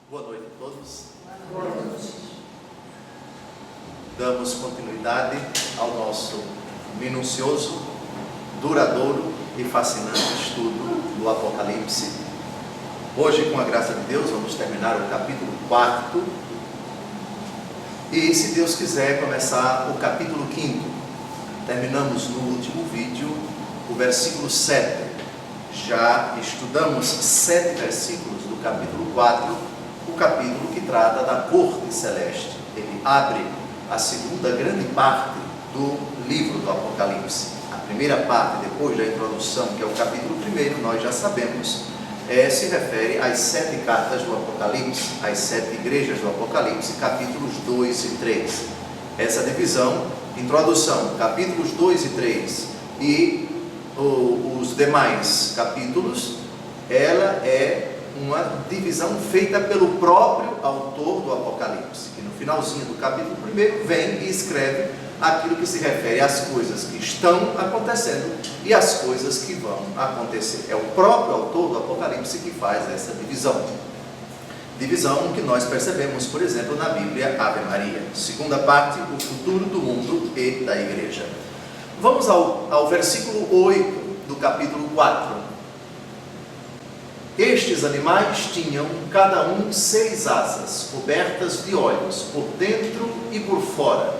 Boa noite a todos. Boa noite. Damos continuidade ao nosso minucioso, duradouro e fascinante estudo do Apocalipse. Hoje, com a graça de Deus, vamos terminar o capítulo 4 e, se Deus quiser, começar o capítulo 5. Terminamos no último vídeo o versículo 7. Já estudamos 7 versículos do capítulo 4, o capítulo que trata da corte celeste. Ele abre a segunda grande parte do livro do Apocalipse. A primeira parte, depois da introdução, que é o capítulo 1, nós já sabemos, se refere às 7 cartas do Apocalipse, às 7 igrejas do Apocalipse, capítulos 2 e 3. Essa divisão, introdução, capítulos 2 e 3 e os demais capítulos, ela é uma divisão feita pelo próprio autor do Apocalipse, que no finalzinho do capítulo 1 vem e escreve aquilo que se refere às coisas que estão acontecendo e às coisas que vão acontecer. É o próprio autor do Apocalipse que faz essa divisão. Divisão que nós percebemos, por exemplo, na Bíblia Ave Maria. Segunda parte, o futuro do mundo e da igreja. Vamos ao versículo 8 do capítulo 4. Estes animais tinham cada um 6 asas, cobertas de olhos, por dentro e por fora.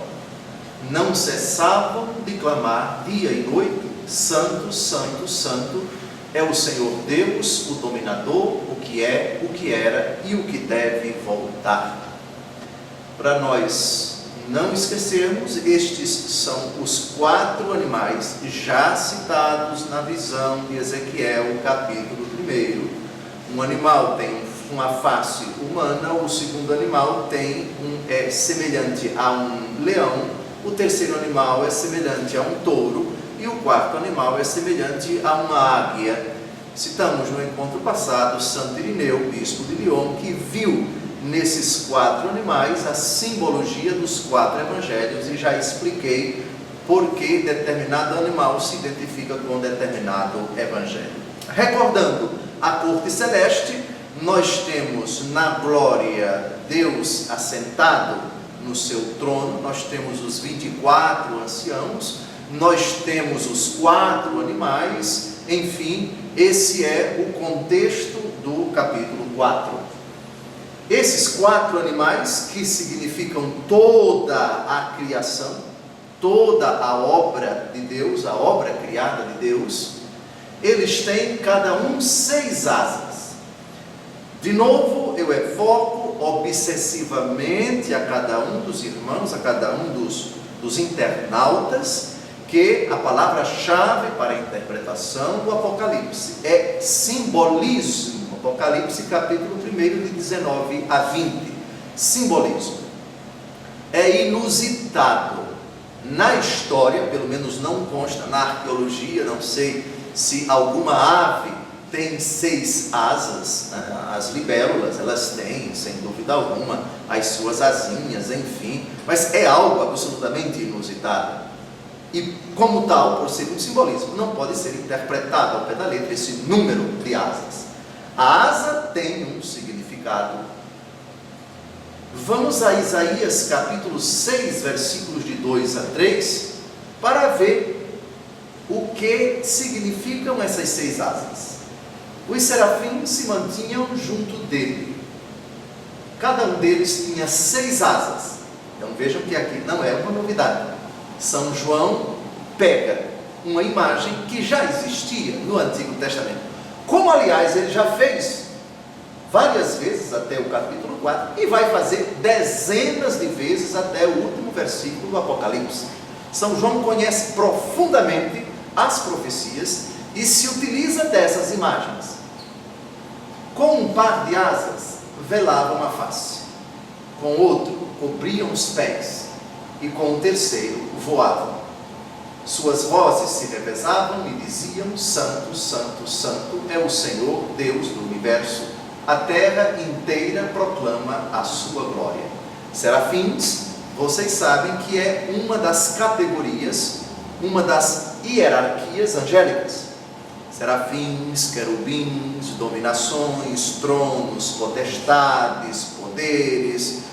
Não cessavam de clamar dia e noite: Santo, Santo, Santo é o Senhor Deus, o dominador, o que é, o que era e o que deve voltar. Para nós não esquecermos, estes são os 4 animais já citados na visão de Ezequiel, capítulo 1. Um animal tem uma face humana, o segundo animal é semelhante a um leão, o terceiro animal é semelhante a um touro e o quarto animal é semelhante a uma águia. Citamos no encontro passado Santo Irineu, bispo de Lyon, que viu nesses 4 animais a simbologia dos 4 evangelhos e já expliquei por que determinado animal se identifica com determinado evangelho. Recordando a corte celeste, nós temos na glória Deus assentado no seu trono, nós temos os 24 anciãos, nós temos os 4 animais, enfim, esse é o contexto do capítulo 4. Esses 4 animais, que significam toda a criação, toda a obra de Deus, a obra criada de Deus, eles têm cada um 6 asas. De novo, eu evoco obsessivamente a cada um dos irmãos, a cada um dos internautas, que a palavra-chave para a interpretação do Apocalipse é simbolismo. Apocalipse capítulo 1, de 19 a 20. Simbolismo. É inusitado na história, pelo menos não consta na arqueologia, não sei se alguma ave tem 6 asas, né? As libélulas, elas têm, sem dúvida alguma, as suas asinhas, enfim, mas é algo absolutamente inusitado. E como tal, por ser um simbolismo, não pode ser interpretado ao pé da letra esse número de asas. A asa tem um significado. Vamos a Isaías capítulo 6, versículos de 2 a 3, para ver o que significam essas 6 asas. Os serafins se mantinham junto dele. Cada um deles tinha 6 asas. Então vejam que aqui não é uma novidade. São João pega uma imagem que já existia no Antigo Testamento. Como, aliás, ele já fez várias vezes até o capítulo 4 e vai fazer dezenas de vezes até o último versículo do Apocalipse. São João conhece profundamente as profecias e se utiliza dessas imagens. Com um par de asas velavam a face, com outro cobriam os pés e com o terceiro voavam. Suas vozes se revezavam e diziam: Santo, Santo, Santo é o Senhor Deus do universo, a terra inteira proclama a sua glória. Serafins, vocês sabem que é uma das categorias, uma das hierarquias angélicas. serafins, querubins, dominações, tronos, potestades, poderes,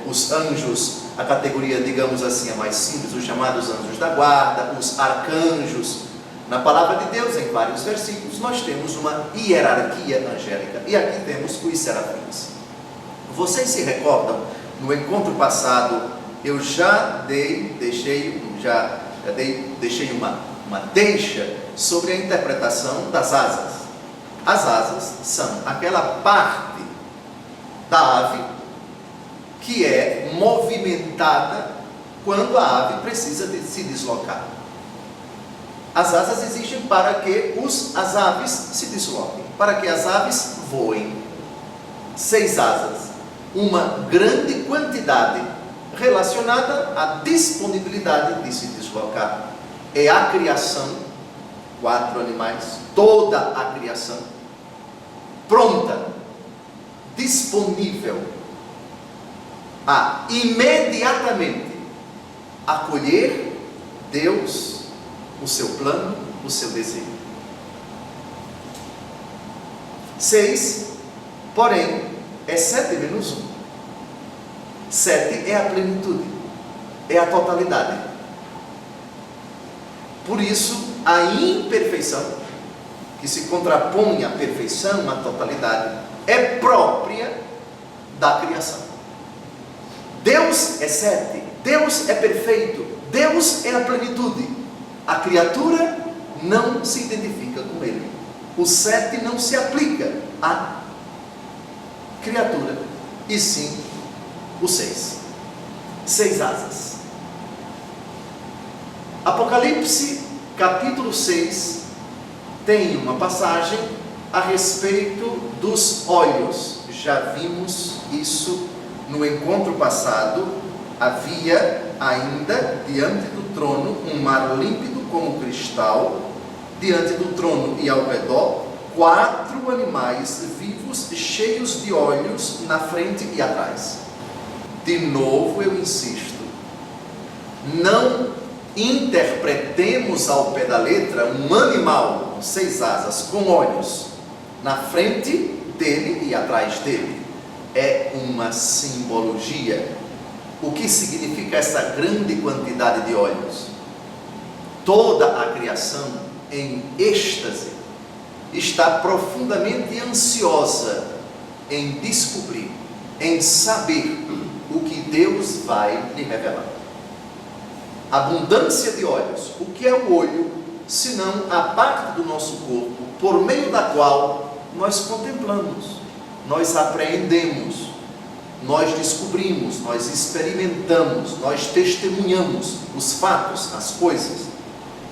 os anjos, a categoria, digamos assim, a mais simples, os chamados anjos da guarda, os arcanjos. Na palavra de Deus, em vários versículos, nós temos uma hierarquia angélica, e aqui temos os serafins. Vocês se recordam, no encontro passado, eu deixei uma deixa sobre a interpretação das asas. As asas são aquela parte da ave que é movimentada quando a ave precisa de se deslocar. As asas existem para que as aves se desloquem, para que as aves voem. 6 asas, uma grande quantidade relacionada à disponibilidade de se deslocar. É a criação, 4 animais, toda a criação, pronta, disponível a imediatamente acolher Deus, o seu plano, o seu desejo. 6, porém, é 7 menos 1. 7 é a plenitude, é a totalidade. Por isso, a imperfeição, que se contrapõe à perfeição, à totalidade, é própria da criação. Deus é 7, Deus é perfeito, Deus é a plenitude. A criatura não se identifica com ele. O 7 não se aplica à criatura, e sim o 6. 6 asas. Apocalipse, capítulo 6, tem uma passagem a respeito dos olhos. Já vimos isso no encontro passado. Havia ainda diante do trono um mar límpido como cristal, diante do trono e ao redor 4 animais vivos cheios de olhos na frente e atrás. De novo eu insisto, não interpretemos ao pé da letra um animal com 6 asas, com olhos na frente dele e atrás dele. É uma simbologia. O que significa essa grande quantidade de olhos? Toda a criação, em êxtase, está profundamente ansiosa em descobrir, em saber o que Deus vai lhe revelar. Abundância de olhos. O que é o olho, senão a parte do nosso corpo por meio da qual nós contemplamos, nós apreendemos, nós descobrimos, nós experimentamos, nós testemunhamos os fatos, as coisas.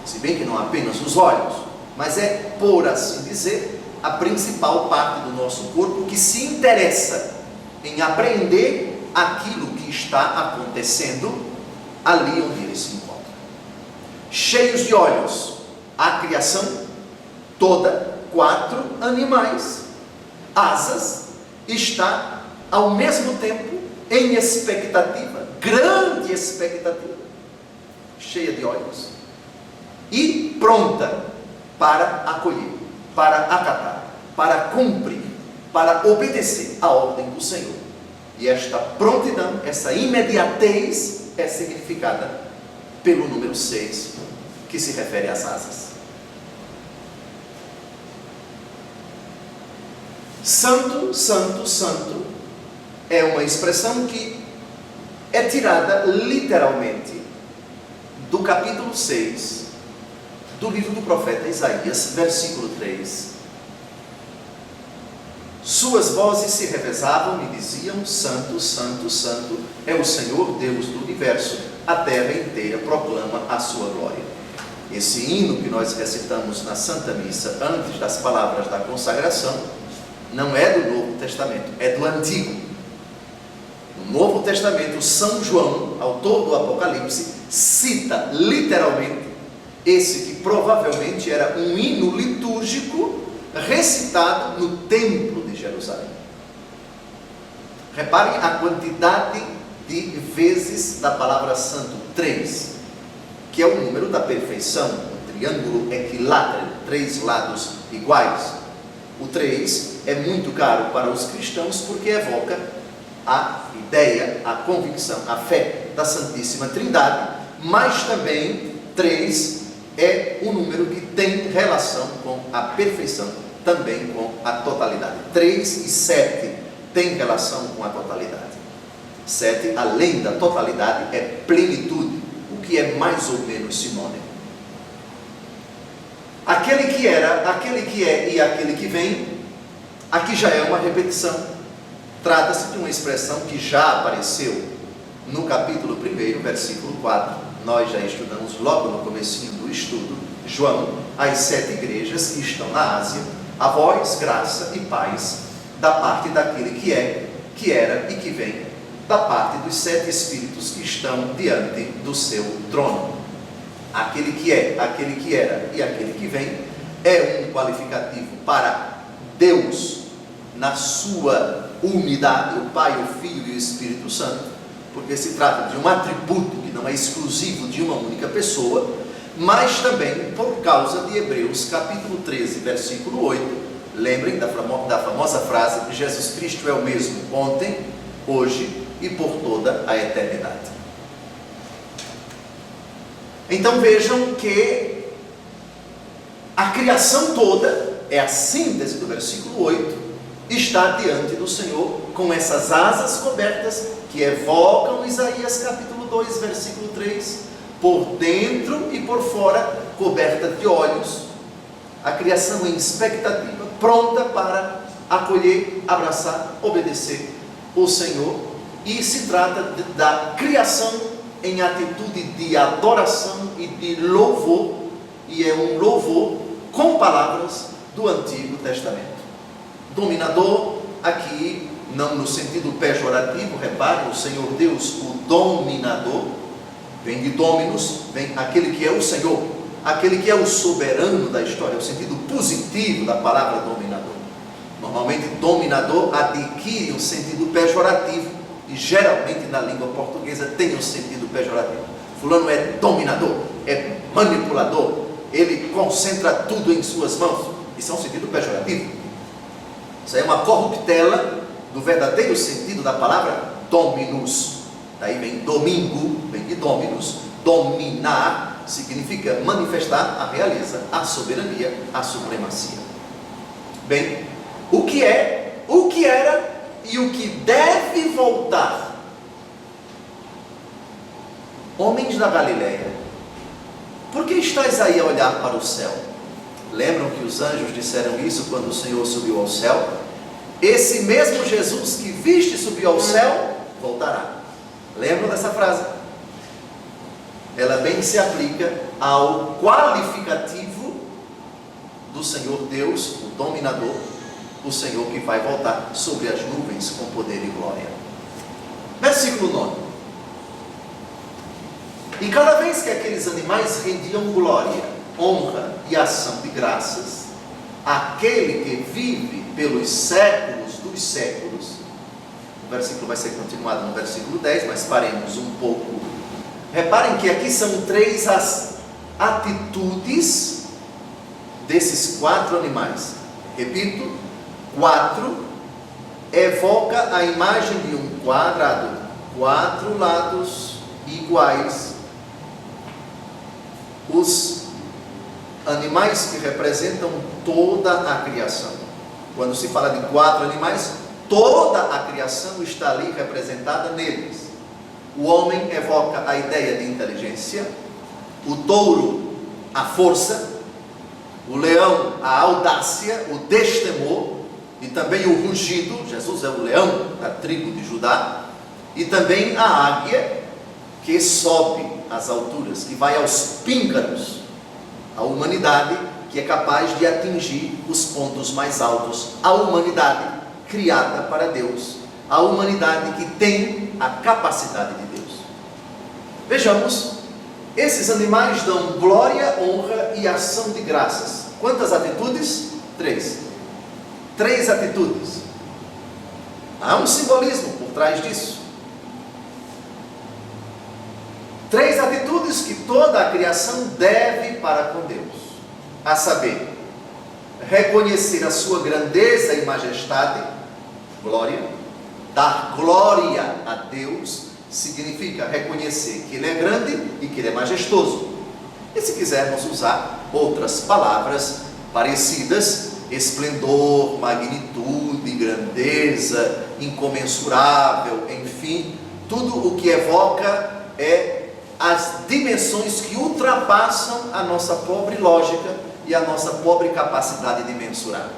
Se bem que não apenas os olhos, mas é, por assim dizer, a principal parte do nosso corpo que se interessa em apreender aquilo que está acontecendo ali onde ele se encontra. Cheios de olhos, a criação toda, 4 animais, asas, está ao mesmo tempo em expectativa, grande expectativa, cheia de olhos, e pronta para acolher, para acatar, para cumprir, para obedecer à ordem do Senhor. E esta prontidão, essa imediatez é significada pelo número 6, que se refere às asas. Santo, santo, santo é uma expressão que é tirada literalmente do capítulo 6 do livro do profeta Isaías, versículo 3. Suas vozes se revezavam e diziam: Santo, Santo, Santo é o Senhor Deus do universo, a terra inteira proclama a sua glória. Esse hino que nós recitamos na Santa Missa antes das palavras da consagração não é do Novo Testamento, é do Antigo. No Novo Testamento, São João, autor do Apocalipse, cita literalmente esse que provavelmente era um hino litúrgico recitado no Templo de Jerusalém. Reparem a quantidade de vezes da palavra santo, 3, que é o número da perfeição, o triângulo equilátero, 3 lados iguais. O 3 é muito caro para os cristãos porque evoca a ideia, a convicção, a fé da Santíssima Trindade, mas também 3 é um número que tem relação com a perfeição, também com a totalidade. 3 e 7 têm relação com a totalidade. 7, além da totalidade, é plenitude, o que é mais ou menos sinônimo. Aquele que era, aquele que é e aquele que vem, aqui já é uma repetição. Trata-se de uma expressão que já apareceu no capítulo 1, versículo 4. Nós já estudamos logo no comecinho do estudo, João, as 7 igrejas que estão na Ásia, a vós, graça e paz, da parte daquele que é, que era e que vem, da parte dos 7 Espíritos que estão diante do seu trono. Aquele que é, aquele que era e aquele que vem é um qualificativo para Deus na sua unidade, o Pai, o Filho e o Espírito Santo, porque se trata de um atributo que não é exclusivo de uma única pessoa, mas também por causa de Hebreus capítulo 13, versículo 8, lembrem da famosa frase de Jesus Cristo é o mesmo ontem, hoje e por toda a eternidade. Então vejam que a criação toda, é a síntese do versículo 8, está diante do Senhor com essas asas cobertas que evocam Isaías capítulo 2, versículo 3, por dentro e por fora, coberta de olhos, a criação em expectativa, pronta para acolher, abraçar, obedecer o Senhor. E se trata da criação em atitude de adoração e de louvor, e é um louvor com palavras do Antigo Testamento. Dominador, aqui não no sentido pejorativo, reparem, o Senhor Deus, o dominador, vem de dominus, vem aquele que é o Senhor, aquele que é o soberano da história, o sentido positivo da palavra dominador. Normalmente dominador adquire um sentido pejorativo, e geralmente na língua portuguesa tem um sentido pejorativo. Fulano é dominador, é manipulador, ele concentra tudo em suas mãos. Isso é um sentido pejorativo. Isso é uma corruptela do verdadeiro sentido da palavra dominus. Daí vem domingo, vem de dominus. Dominar significa manifestar a realeza, a soberania, a supremacia. Bem, o que é, o que era e o que deve voltar. Homens da Galileia, por que estáis aí a olhar para o céu? Lembram que os anjos disseram isso quando o Senhor subiu ao céu? Esse mesmo Jesus que viste subir ao céu, voltará. Lembram dessa frase? Ela bem se aplica ao qualificativo do Senhor Deus, o dominador, o Senhor que vai voltar sobre as nuvens com poder e glória. Versículo 9. E cada vez que aqueles animais rendiam glória, honra e ação de graças, aquele que vive pelos séculos dos séculos, o versículo vai ser continuado no versículo 10, mas paremos um pouco. Reparem que aqui são 3 as atitudes desses 4 animais. Repito, 4 evoca a imagem de um quadrado, 4 lados iguais. Os animais que representam toda a criação. Quando se fala de 4 animais, toda a criação está ali representada neles. O homem evoca a ideia de inteligência, o touro, a força, o leão, a audácia, o destemor, e também o rugido. Jesus é o leão da tribo de Judá, e também a águia, que sobe às alturas, que vai aos píncaros, a humanidade que é capaz de atingir os pontos mais altos, a humanidade criada para Deus, a humanidade que tem a capacidade de Deus. Vejamos, esses animais dão glória, honra e ação de graças. Quantas atitudes? 3. 3 atitudes. Há um simbolismo por trás disso. 3 atitudes que toda a criação deve para com Deus, a saber, reconhecer a sua grandeza e majestade, glória. Dar glória a Deus significa reconhecer que Ele é grande e que Ele é majestoso. E se quisermos usar outras palavras parecidas, esplendor, magnitude, grandeza, incomensurável, enfim, tudo o que evoca as dimensões que ultrapassam a nossa pobre lógica e a nossa pobre capacidade de mensurar.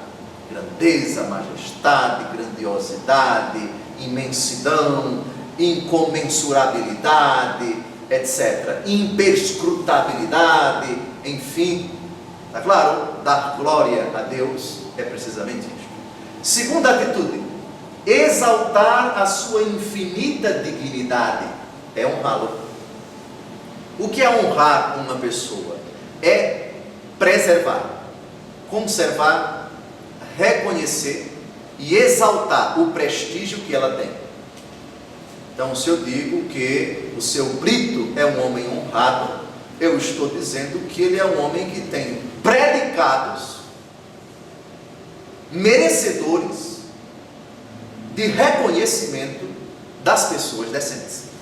Grandeza, majestade, grandiosidade, imensidão, incomensurabilidade, etc. Imperscrutabilidade, enfim. Está claro? Dar glória a Deus é precisamente isso. Segunda atitude, exaltar a sua infinita dignidade, é honrá-lo. O que é honrar uma pessoa? É preservar, conservar, reconhecer e exaltar o prestígio que ela tem. Então, se eu digo que o seu Brito é um homem honrado, eu estou dizendo que ele é um homem que tem predicados merecedores de reconhecimento das pessoas decentes.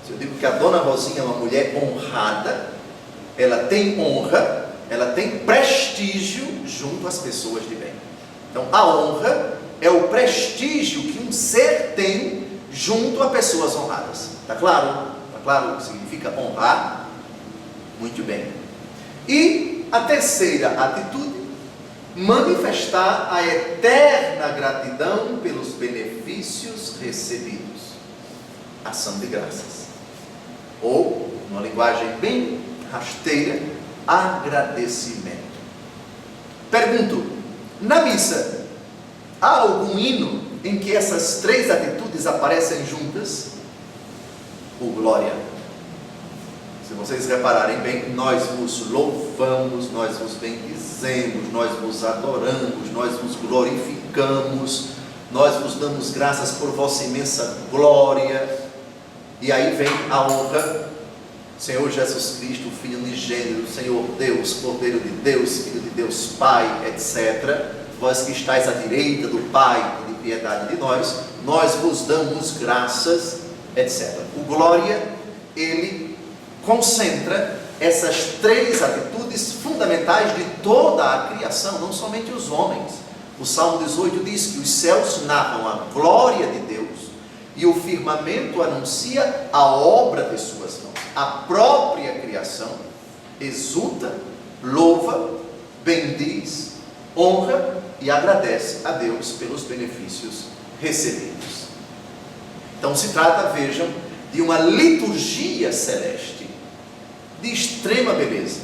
Se eu digo que a dona Rosinha é uma mulher honrada, ela tem honra, ela tem prestígio junto às pessoas de bem. Então, a honra é o prestígio que um ser tem junto a pessoas honradas. Está claro? Está claro o que significa honrar? Muito bem. E a terceira atitude, manifestar a eterna gratidão pelos benefícios recebidos. Ação de graças. Ou, numa linguagem bem rasteira, agradecimento. Pergunto, na missa, há algum hino em que essas 3 atitudes aparecem juntas? O glória. Se vocês repararem bem, nós vos louvamos, nós vos bendizemos, nós vos adoramos, nós vos glorificamos, nós vos damos graças por vossa imensa glória. E aí vem a honra. Senhor Jesus Cristo, Filho unigênito, Senhor Deus, Cordeiro de Deus, Filho de Deus Pai, etc. Vós que estáis à direita do Pai, de piedade de nós, nós vos damos graças, etc. O glória, ele concentra essas 3 atitudes fundamentais de toda a criação, não somente os homens. O Salmo 18 diz que os céus narram a glória de Deus e o firmamento anuncia a obra de suas mãos. A própria criação exulta, louva, bendiz, honra e agradece a Deus pelos benefícios recebidos. Então se trata, vejam, de uma liturgia celeste de extrema beleza.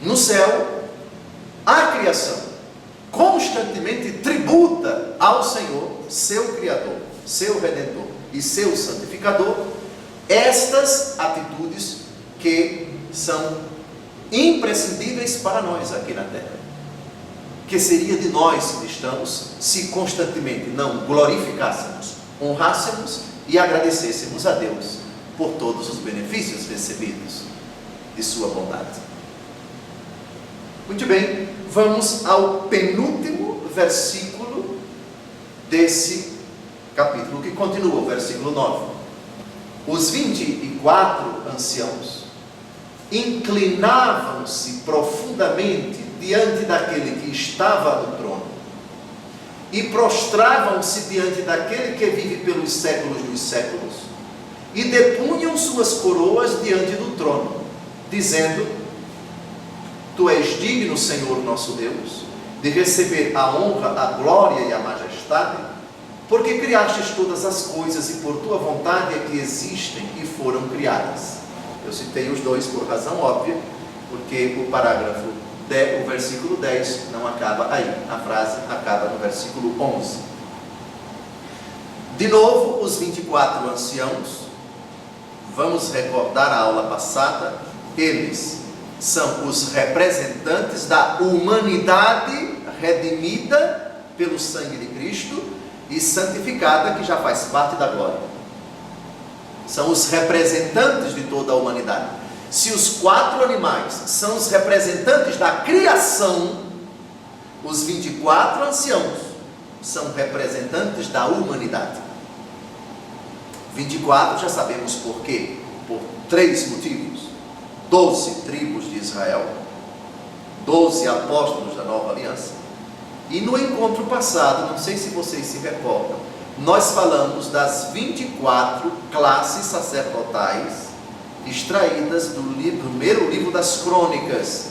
No céu, a criação constantemente tributa ao Senhor, seu Criador, seu Redentor e seu Santificador, estas atitudes que são imprescindíveis para nós aqui na terra. Que seria de nós cristãos se constantemente não glorificássemos, honrássemos e agradecêssemos a Deus por todos os benefícios recebidos de sua bondade. Muito bem, vamos ao penúltimo versículo desse capítulo, que continua, o versículo 9. Os 24 anciãos inclinavam-se profundamente diante daquele que estava no trono e prostravam-se diante daquele que vive pelos séculos dos séculos e depunham suas coroas diante do trono, dizendo: Tu és digno, Senhor nosso Deus, de receber a honra, a glória e a majestade, porque criastes todas as coisas e por tua vontade é que existem e foram criadas. Eu citei os dois por razão óbvia, porque o parágrafo, o versículo 10 não acaba aí, a frase acaba no versículo 11. De novo, os 24 anciãos, vamos recordar a aula passada, eles são os representantes da humanidade redimida pelo sangue de Cristo e santificada, que já faz parte da glória. são os representantes de toda a humanidade. Se os 4 animais são os representantes da criação, os 24 anciãos são representantes da humanidade. 24 já sabemos por quê. Por 3 motivos: 12 tribos de Israel, 12 apóstolos da nova aliança. E no encontro passado, não sei se vocês se recordam, nós falamos das 24 classes sacerdotais extraídas do primeiro livro das Crônicas,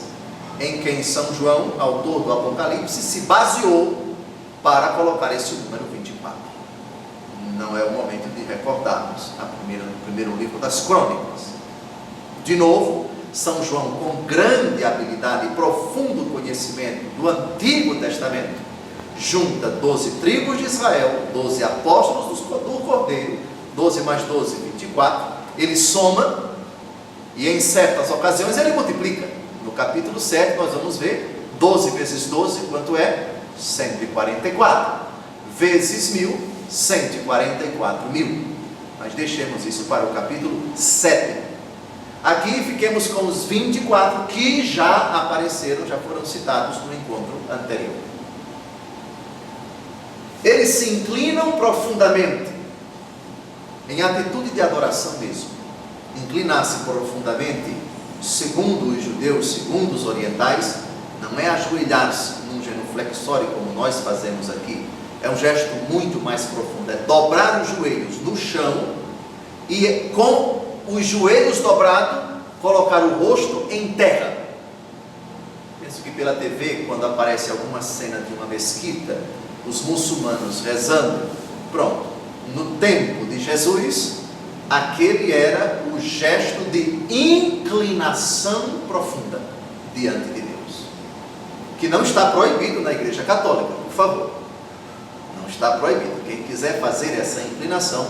em quem São João, autor do Apocalipse, se baseou para colocar esse número 24. Não é o momento de recordarmos o primeiro livro das Crônicas. De novo, São João, com grande habilidade e profundo conhecimento do Antigo Testamento, junta 12 tribos de Israel, 12 apóstolos do Cordeiro, 12 mais 12, 24, ele soma e em certas ocasiões ele multiplica. No capítulo 7 nós vamos ver 12 vezes 12, quanto é? 144. Vezes 1000, 144 mil. Mas deixemos isso para o capítulo 7. Aqui fiquemos com os 24 que já apareceram, já foram citados no encontro anterior. Eles se inclinam profundamente, em atitude de adoração mesmo. Inclinar-se profundamente, segundo os judeus, segundo os orientais, não é ajoelhar-se num genuflexório como nós fazemos aqui. É um gesto muito mais profundo, é dobrar os joelhos no chão e com os joelhos dobrados, colocar o rosto em terra. Penso que pela TV, quando aparece alguma cena de uma mesquita, os muçulmanos rezando, pronto, no tempo de Jesus, aquele era o gesto de inclinação profunda diante de Deus, que não está proibido na Igreja Católica, por favor, não está proibido. Quem quiser fazer essa inclinação,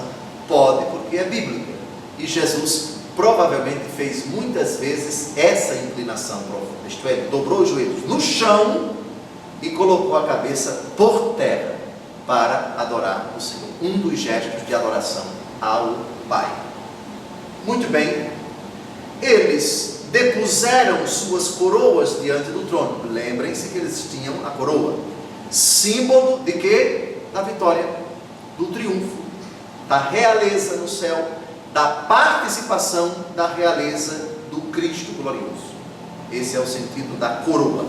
pode, porque é bíblica, e Jesus provavelmente fez muitas vezes essa inclinação profunda, isto é, dobrou os joelhos no chão e colocou a cabeça por terra para adorar o Senhor. Um dos gestos de adoração ao Pai. Muito bem, eles depuseram suas coroas diante do trono. Lembrem-se que eles tinham a coroa, símbolo de quê? Da vitória, do triunfo, da realeza no céu, da participação da realeza do Cristo glorioso. Esse é o sentido da coroa.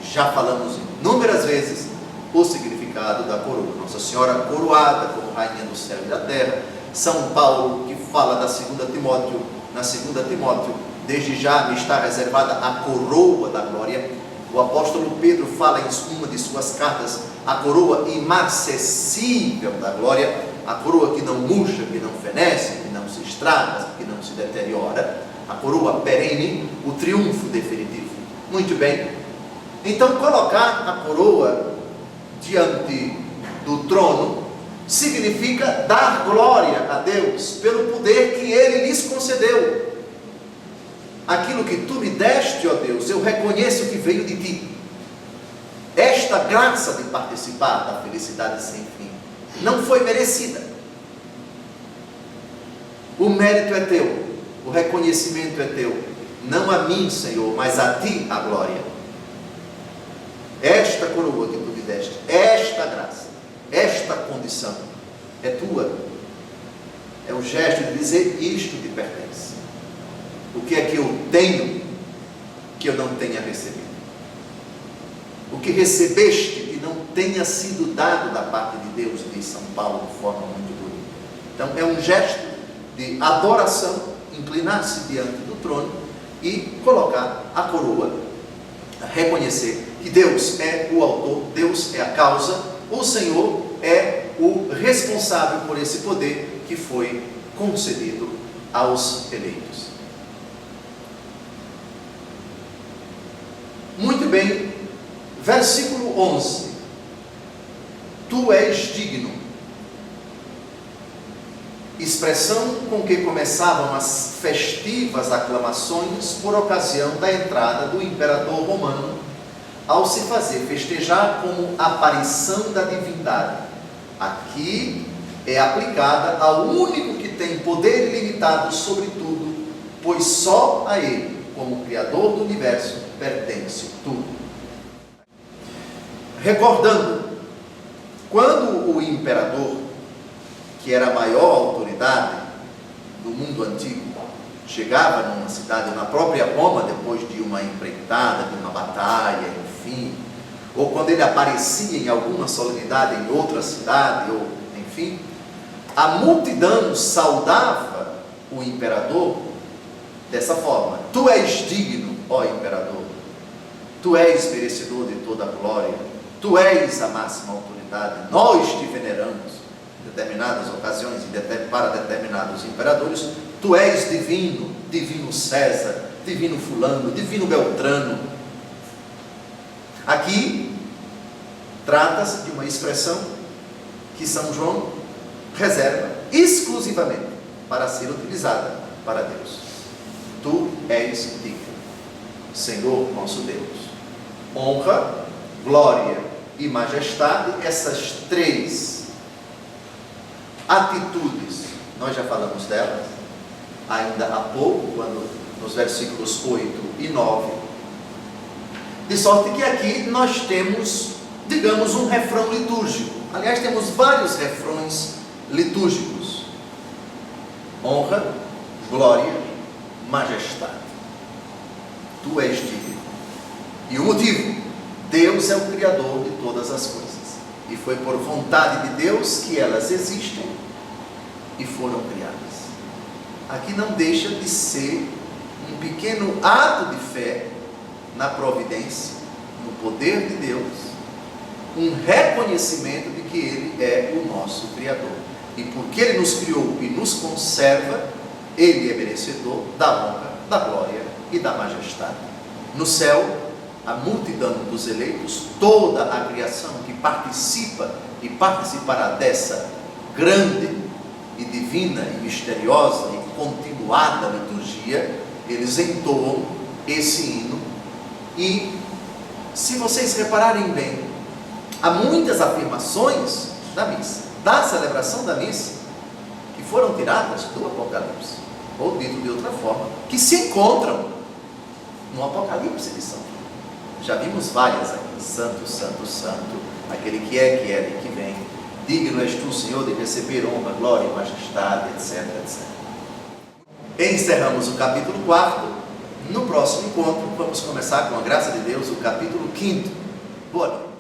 Já falamos inúmeras vezes o significado da coroa. Nossa Senhora coroada como rainha do céu e da terra. São Paulo, que fala da 2 Timóteo, na 2 Timóteo, desde já me está reservada a coroa da glória. O apóstolo Pedro fala em uma de suas cartas, a coroa imarcessível da glória, a coroa que não murcha, que não fenece, que não se estraga, que não se deteriora, a coroa perene, o triunfo definitivo. Muito bem, então colocar a coroa diante do trono significa dar glória a Deus pelo poder que Ele lhes concedeu. Aquilo que tu me deste, ó Deus, eu reconheço que veio de ti. Esta graça de participar da felicidade sem fim não foi merecida. O mérito é teu, o reconhecimento é teu, não a mim, Senhor, mas a ti a glória. Esta coroa que tu me deste, esta graça, esta condição é tua. É o gesto de dizer: isto te pertence. O que é que eu tenho que eu não tenha recebido? O que recebeste que não tenha sido dado da parte de Deus, diz São Paulo de forma muito bonita. Então é um gesto de adoração, inclinar-se diante do trono e colocar a coroa, reconhecer que Deus é o autor, Deus é a causa, o Senhor é o responsável por esse poder que foi concedido aos eleitos. Muito bem, versículo 11: tu és digno. Expressão com que começavam as festivas aclamações por ocasião da entrada do imperador romano, ao se fazer festejar como aparição da divindade. Aqui é aplicada ao único que tem poder ilimitado sobre tudo, pois só a Ele, como Criador do universo, pertence tudo. Recordando, quando o imperador, que era a maior autoridade do mundo antigo, chegava numa cidade, na própria Roma, depois de uma empreitada, de uma batalha, enfim, ou quando ele aparecia em alguma solenidade em outra cidade, ou enfim, a multidão saudava o imperador dessa forma: tu és digno, ó imperador, tu és merecedor de toda a glória, tu és a máxima autoridade, nós te veneramos em determinadas ocasiões e para determinados imperadores. Tu és divino, divino César, divino fulano, divino Beltrano. Aqui trata-se de uma expressão que São João reserva exclusivamente para ser utilizada para Deus. Tu és digno, Senhor nosso Deus. Honra, glória e majestade, essas três atitudes, nós já falamos delas ainda há pouco, quando nos versículos 8 e 9, de sorte que aqui nós temos, digamos, um refrão litúrgico. Aliás, temos vários refrões litúrgicos: honra, glória, majestade. Tu és digno. E o motivo: Deus é o Criador de todas as coisas, e foi por vontade de Deus que elas existem e foram criadas. Aqui não deixa de ser um pequeno ato de fé na providência, no poder de Deus, um reconhecimento de que Ele é o nosso Criador, e porque Ele nos criou e nos conserva, Ele é merecedor da honra, da glória e da majestade. No céu, a multidão dos eleitos, toda a criação que participa e participará dessa grande e divina e misteriosa e continuada liturgia, eles entoam esse hino. E se vocês repararem bem, há muitas afirmações da missa, da celebração da missa, que foram tiradas do Apocalipse, ou dito de outra forma, que se encontram no Apocalipse de São João. Já vimos várias aqui: santo, santo, santo, aquele que é e que vem, digno és tu, Senhor, de receber honra, glória e majestade, etc, etc. Encerramos o capítulo 4. No próximo encontro vamos começar, com a graça de Deus, o capítulo 5. Boa noite.